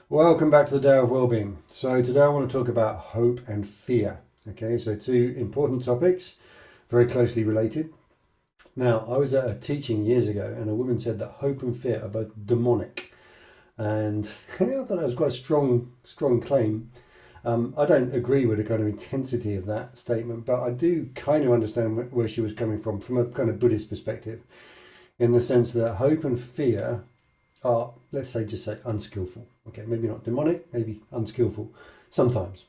Welcome back to the Day of Wellbeing. So today I want to talk about hope and fear. Okay, so two important topics, very closely related. Now, I was at a teaching years ago and a woman said that hope and fear are both demonic. And I thought that was quite a strong claim. I don't agree with the kind of intensity of that statement, but I do kind of understand where she was coming from a kind of Buddhist perspective, in the sense that hope and fear are, let's say, just say unskillful. Okay, maybe not demonic, maybe unskillful sometimes.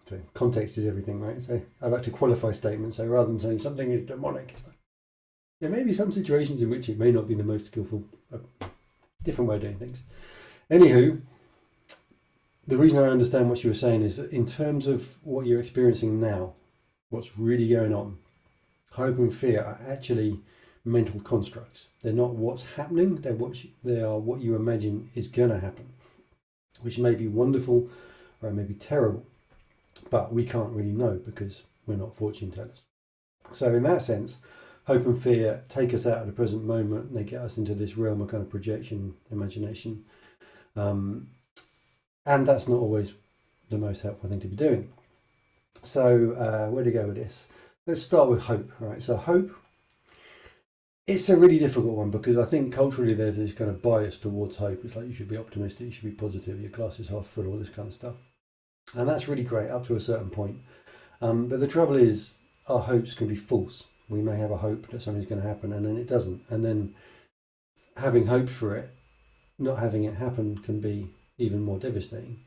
So context is everything, right? So I like to qualify statements. So rather than saying something is demonic, it's like, there may be some situations in which it may not be the most skillful. Different way of doing things. Anywho, the reason I understand what she was saying is that in terms of what you're experiencing now, what's really going on, hope and fear are actually mental constructs. They're not what's happening, they are what you imagine is going to happen, which may be wonderful or it may be terrible, but we can't really know because we're not fortune tellers. So in that sense, hope and fear take us out of the present moment and they get us into this realm of kind of projection, imagination. And that's not always the most helpful thing to be doing. So where to go with this? Let's start with hope. All right, so hope, it's a really difficult one because I think culturally there's this kind of bias towards hope. It's like you should be optimistic, you should be positive, your glass is half full, all this kind of stuff. And that's really great up to a certain point. But the trouble is our hopes can be false. We may have a hope that something's going to happen and then it doesn't. And then having hope for it, not having it happen can be even more devastating.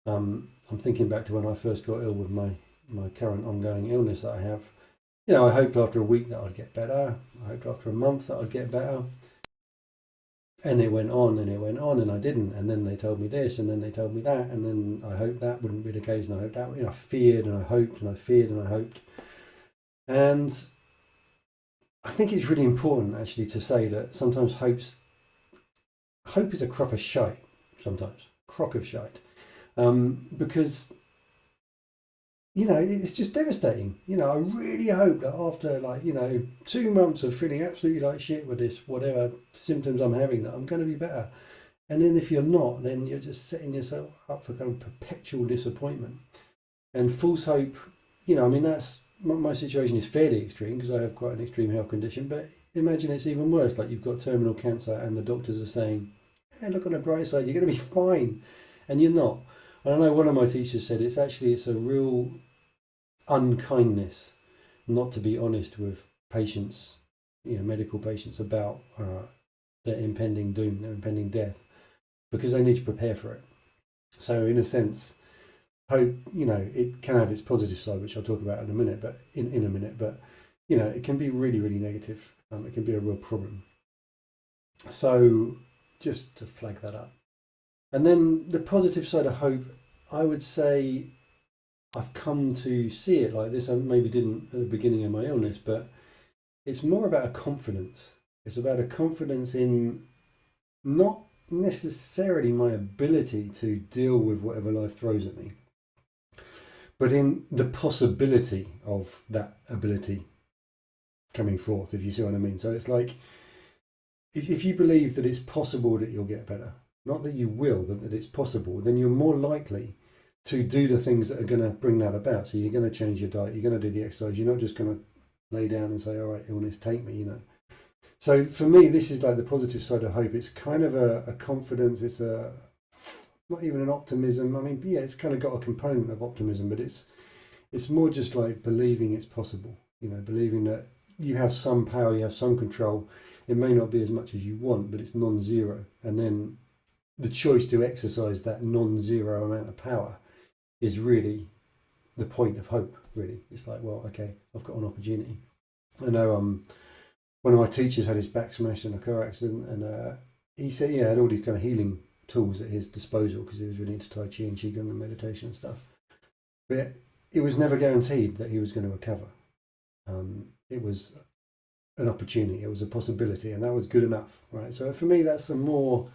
I'm thinking back to when I first got ill with my current ongoing illness that I have. You know, I hoped after a week that I'd get better. I hoped after a month that I'd get better. And it went on and it went on and I didn't. And then they told me this and then they told me that. And then I hoped that wouldn't be the case. And I hoped that, I feared and I hoped and I feared and I hoped. And I think it's really important actually to say that sometimes hope is a crock of shite, sometimes. Crock of shite. Because it's just devastating. I really hope that after 2 months of feeling absolutely like shit with this, whatever symptoms I'm having, that I'm going to be better. And then if you're not, then you're just setting yourself up for kind of perpetual disappointment. And false hope, that's, my situation is fairly extreme because I have quite an extreme health condition, but imagine it's even worse. Like you've got terminal cancer and the doctors are saying, hey, look on the bright side, you're going to be fine. And you're not. And I know one of my teachers said it's a real unkindness not to be honest with patients, medical patients, about their impending doom, their impending death, because they need to prepare for it. So in a sense, hope, it can have its positive side, which I'll talk about in a minute, but in a minute, but it can be really, really negative. It can be a real problem. So just to flag that up. And then the positive side of hope, I would say I've come to see it like this. I maybe didn't at the beginning of my illness, but it's more about a confidence. It's about a confidence in not necessarily my ability to deal with whatever life throws at me, but in the possibility of that ability coming forth, if you see what I mean. So it's like, if you believe that it's possible that you'll get better, not that you will, but that it's possible, then you're more likely to do the things that are going to bring that about. So you're going to change your diet, you're going to do the exercise, you're not just going to lay down and say, all right, illness, take me, So for me, this is like the positive side of hope. It's kind of a confidence, it's not even an optimism. I mean, yeah, it's kind of got a component of optimism, but it's more just like believing it's possible, believing that you have some power, you have some control. It may not be as much as you want, but it's non-zero. And then the choice to exercise that non-zero amount of power is really the point of hope, really. It's like, well, okay, I've got an opportunity. I know one of my teachers had his back smashed in a car accident, and he said he had all these kind of healing tools at his disposal because he was really into Tai Chi and Qigong and meditation and stuff. But it was never guaranteed that he was going to recover. It was an opportunity, it was a possibility, and that was good enough, right? So for me, that's a more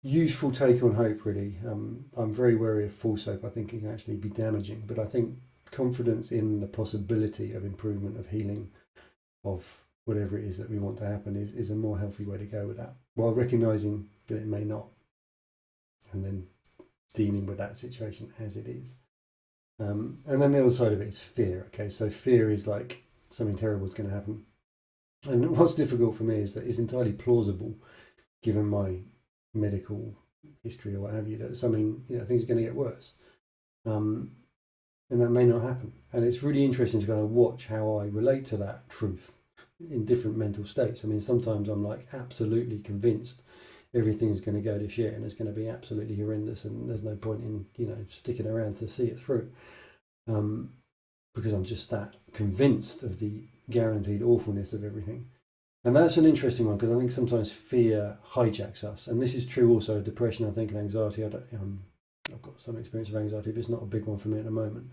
useful take on hope, really. I'm very wary of false hope. I think it can actually be damaging, but I think confidence in the possibility of improvement, of healing, of whatever it is that we want to happen is a more healthy way to go with that, while recognizing that it may not. And then dealing with that situation as it is. And then the other side of it is fear. Okay, so fear is like something terrible is going to happen. And what's difficult for me is that it's entirely plausible, given my medical history or what have you, that something, things are going to get worse. And that may not happen. And it's really interesting to kind of watch how I relate to that truth in different mental states. I mean, sometimes I'm like absolutely convinced everything's going to go to shit and it's going to be absolutely horrendous and there's no point in, sticking around to see it through. Because I'm just that convinced of the guaranteed awfulness of everything. And that's an interesting one, because I think sometimes fear hijacks us. And this is true also of depression, I think, and anxiety. I've got some experience of anxiety, but it's not a big one for me at the moment.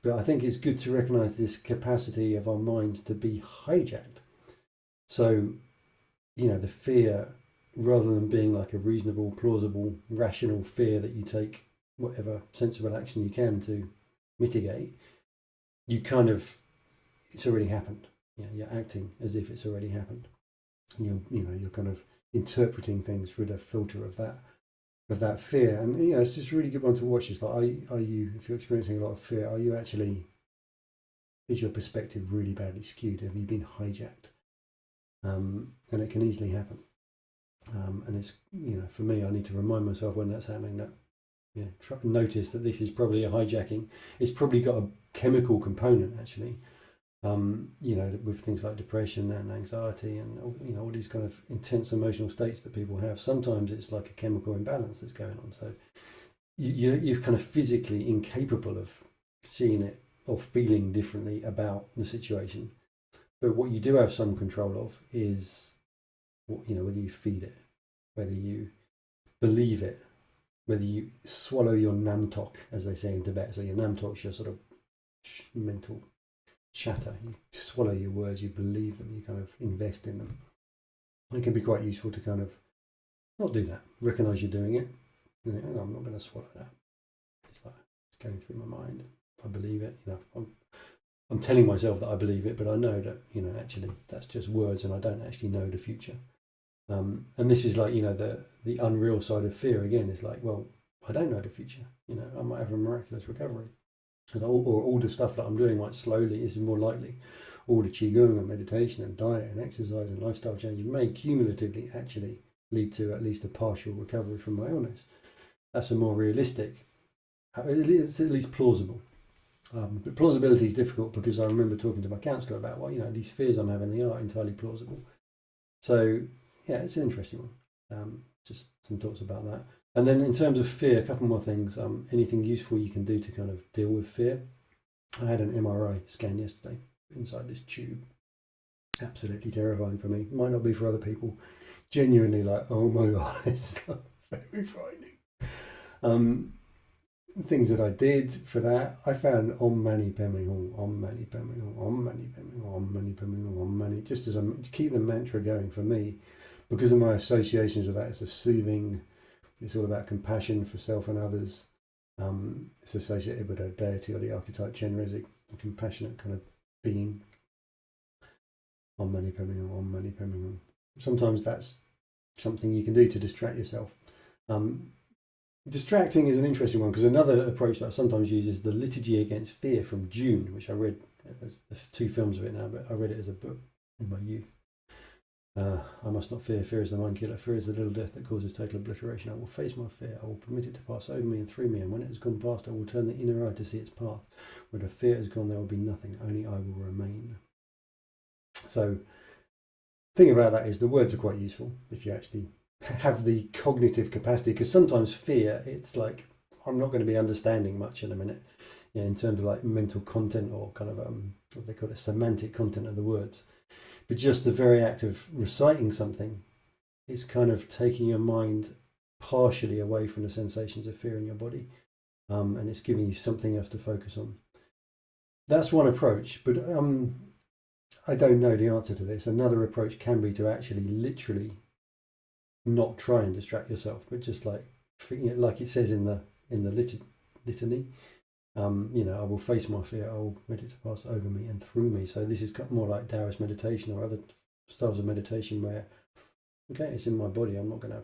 But I think it's good to recognise this capacity of our minds to be hijacked. So, the fear, rather than being like a reasonable, plausible, rational fear that you take whatever sensible action you can to mitigate, you kind of, it's already happened. You're acting as if it's already happened. And you're kind of interpreting things through the filter of that fear. And it's just a really good one to watch. It's like, are you, if you're experiencing a lot of fear, are you actually, is your perspective really badly skewed? Have you been hijacked? And it can easily happen. And it's, for me, I need to remind myself when that's happening that, try and notice that this is probably a hijacking. It's probably got a chemical component, actually. With things like depression and anxiety and all these kind of intense emotional states that people have. Sometimes it's like a chemical imbalance that's going on. So you're kind of physically incapable of seeing it or feeling differently about the situation. But what you do have some control of is, whether you feed it, whether you believe it, whether you swallow your namtok, as they say in Tibet. So your namtok's your sort of mental chatter. You swallow your words, you believe them, you kind of invest in them. It can be quite useful to kind of not do that, recognise you're doing it. I'm not going to swallow that. It's like it's going through my mind. I believe it. I'm telling myself that I believe it, but I know that actually that's just words, and I don't actually know the future. And this is like the unreal side of fear again. Is like, well, I don't know the future. I might have a miraculous recovery. Or all the stuff that I'm doing like slowly is more likely. All the qigong and meditation and diet and exercise and lifestyle changes may cumulatively actually lead to at least a partial recovery from my illness. That's a more realistic, it's at least plausible. But plausibility is difficult, because I remember talking to my counsellor about, these fears I'm having, they are entirely plausible. So yeah, it's an interesting one. Just some thoughts about that. And then in terms of fear, a couple more things. Anything useful you can do to kind of deal with fear? I had an MRI scan yesterday inside this tube. Absolutely terrifying for me. Might not be for other people. Genuinely like, oh my God, it's very frightening. Things that I did for that, I found Om Mani Padme Hum, Om Mani Padme Hum, Om Mani Padme Hum, Om Mani Padme Hum, Om Mani, just as to keep the mantra going for me, because of my associations with that. It's a soothing. It's all about compassion for self and others. It's associated with a deity or the archetype Chenrezig, a compassionate kind of being. Om Mani Padme Hum, Om Mani Padme Hum. Sometimes that's something you can do to distract yourself. Distracting is an interesting one, because another approach that I sometimes use is the Liturgy Against Fear from June, which I read. There's 2 films of it now, but I read it as a book in my youth. I must not fear. Fear is the mind killer. Fear is the little death that causes total obliteration. I will face my fear. I will permit it to pass over me and through me. And when it has gone past, I will turn the inner eye to see its path. Where the fear has gone, there will be nothing. Only I will remain. So, the thing about that is the words are quite useful if you actually have the cognitive capacity. Because sometimes fear, it's like, I'm not going to be understanding much in a minute. In terms of like mental content or kind of what they call it, semantic content of the words. But just the very act of reciting something is kind of taking your mind partially away from the sensations of fear in your body, and it's giving you something else to focus on. That's one approach, but I don't know the answer to this. Another approach can be to actually literally not try and distract yourself, but just like it says in the litany. I will face my fear, I will permit it to pass over me and through me. So this is more like Taoist meditation or other styles of meditation where, okay, it's in my body, I'm not going to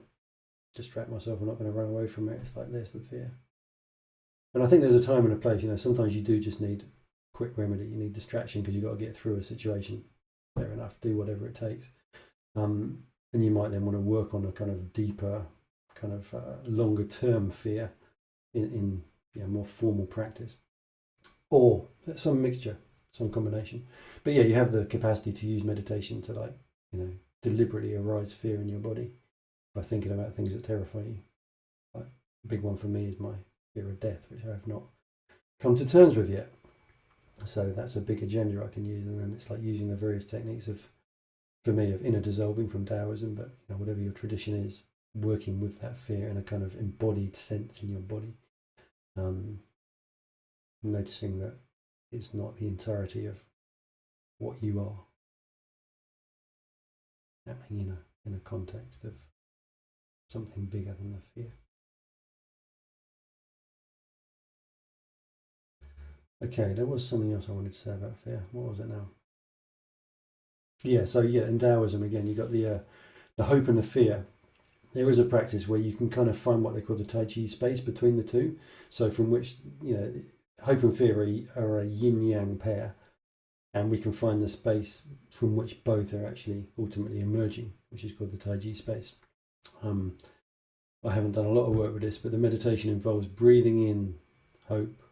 distract myself, I'm not going to run away from it. It's like, there's the fear. And I think there's a time and a place. Sometimes you do just need quick remedy. You need distraction because you've got to get through a situation. Fair enough. Do whatever it takes. And you might then want to work on a kind of deeper, kind of longer term fear in more formal practice, or some mixture, some combination. But yeah, you have the capacity to use meditation to deliberately arise fear in your body by thinking about things that terrify you. Like, a big one for me is my fear of death, which I have not come to terms with yet. So that's a big agenda I can use, and then it's like using the various techniques of inner dissolving from Taoism, but whatever your tradition is, working with that fear in a kind of embodied sense in your body. Noticing that it's not the entirety of what you are, happening in a context of something bigger than the fear. Okay, there was something else I wanted to say about fear. What was it now? In Taoism, again, you got the hope and the fear. There is a practice where you can kind of find what they call the Tai Chi space between the two. So from which, hope and fear are a yin-yang pair. And we can find the space from which both are actually ultimately emerging, which is called the Tai Chi space. I haven't done a lot of work with this, but the meditation involves breathing in hope,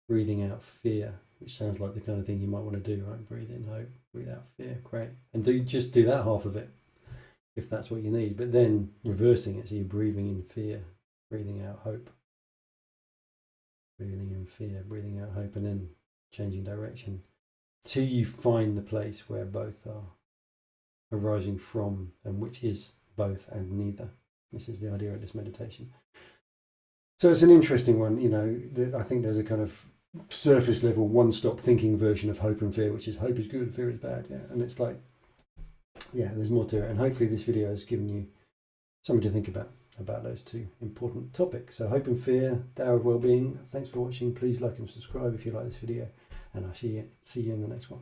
breathing out fear, which sounds like the kind of thing you might want to do, right? Breathe in hope, breathe out fear. Great. And just do that half of it, if that's what you need. But then reversing it, so you're breathing in fear, breathing out hope. Breathing in fear, breathing out hope, and then changing direction till you find the place where both are arising from, and which is both and neither. This is the idea of this meditation. So it's an interesting one. I think there's a kind of surface level, one-stop thinking version of hope and fear, which is hope is good, fear is bad. Yeah, and it's like, there's more to it. And hopefully this video has given you something to think about those two important topics. So hope and fear, Tao of Wellbeing. Thanks for watching. Please like and subscribe if you like this video, and I'll see you in the next one.